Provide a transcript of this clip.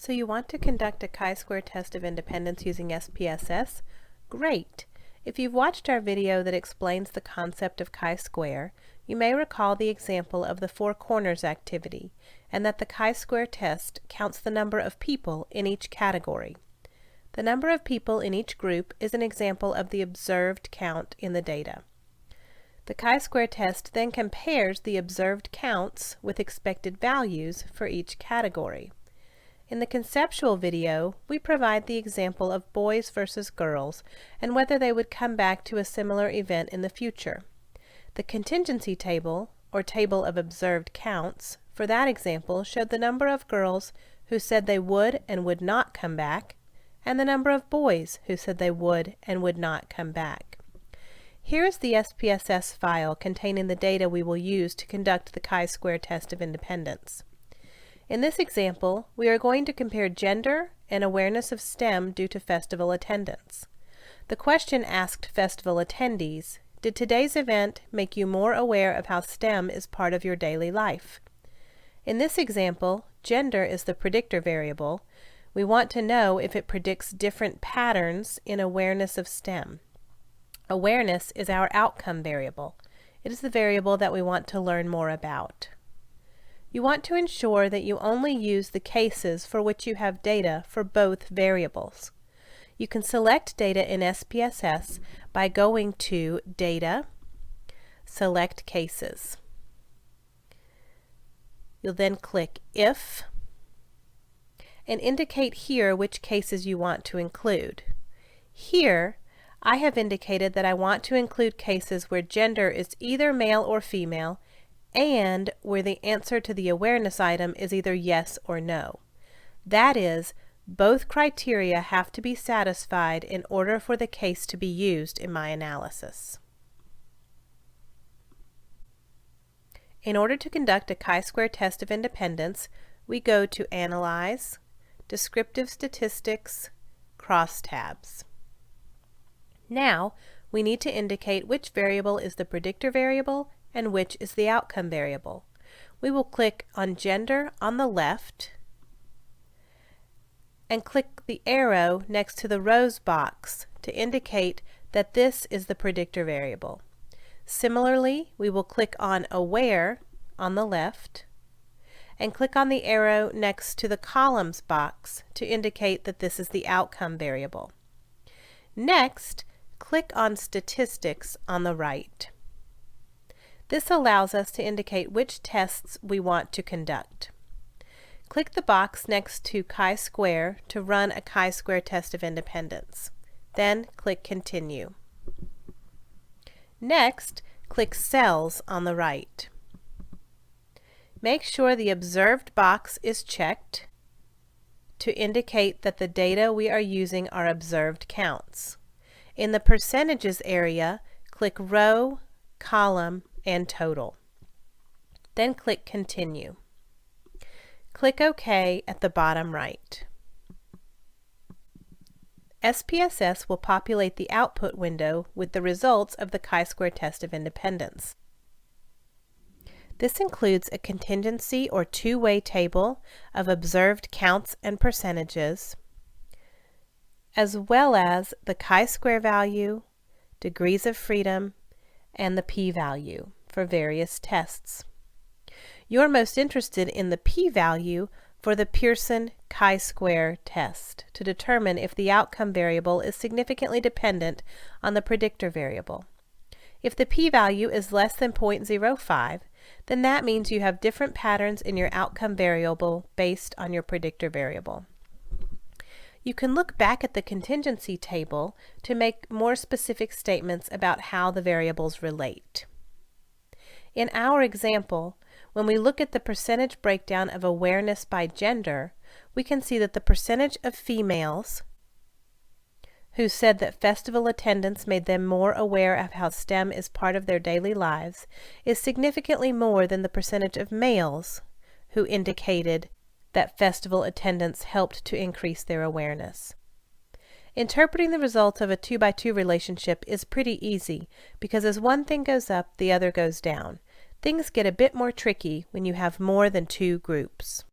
So you want to conduct a chi-square test of independence using SPSS? Great! If you've watched our video that explains the concept of chi-square, you may recall the example of the four corners activity, and that the chi-square test counts the number of people in each category. The number of people in each group is an example of the observed count in the data. The chi-square test then compares the observed counts with expected values for each category. In the conceptual video, we provide the example of boys versus girls and whether they would come back to a similar event in the future. The contingency table, or table of observed counts, for that example showed the number of girls who said they would and would not come back, and the number of boys who said they would and would not come back. Here is the SPSS file containing the data we will use to conduct the chi-square test of independence. In this example, we are going to compare gender and awareness of STEM due to festival attendance. The question asked festival attendees, did today's event make you more aware of how STEM is part of your daily life? In this example, gender is the predictor variable. We want to know if it predicts different patterns in awareness of STEM. Awareness is our outcome variable. It is the variable that we want to learn more about. You want to ensure that you only use the cases for which you have data for both variables. You can select data in SPSS by going to Data, select Cases. You'll then click If and indicate here which cases you want to include. Here, I have indicated that I want to include cases where gender is either male or female and where the answer to the awareness item is either yes or no. That is, both criteria have to be satisfied in order for the case to be used in my analysis. In order to conduct a chi-square test of independence, we go to Analyze, Descriptive Statistics, Crosstabs. Now, we need to indicate which variable is the predictor variable and which is the outcome variable. We will click on Gender on the left and click the arrow next to the rows box to indicate that this is the predictor variable. Similarly, we will click on Aware on the left and click on the arrow next to the columns box to indicate that this is the outcome variable. Next, click on Statistics on the right. This allows us to indicate which tests we want to conduct. Click the box next to chi-square to run a chi-square test of independence. Then click Continue. Next, click Cells on the right. Make sure the observed box is checked to indicate that the data we are using are observed counts. In the percentages area, click Row, Column, and Total. Then click Continue. Click OK at the bottom right. SPSS will populate the output window with the results of the chi-square test of independence. This includes a contingency or two-way table of observed counts and percentages, as well as the chi-square value, degrees of freedom, and the p-value for various tests. You're most interested in the p-value for the Pearson chi-square test to determine if the outcome variable is significantly dependent on the predictor variable. If the p-value is less than 0.05, then that means you have different patterns in your outcome variable based on your predictor variable. You can look back at the contingency table to make more specific statements about how the variables relate. In our example, when we look at the percentage breakdown of awareness by gender, we can see that the percentage of females who said that festival attendance made them more aware of how STEM is part of their daily lives is significantly more than the percentage of males who indicated that festival attendance helped to increase their awareness. Interpreting the results of a 2-by-2 relationship is pretty easy because as one thing goes up, the other goes down. Things get a bit more tricky when you have more than two groups.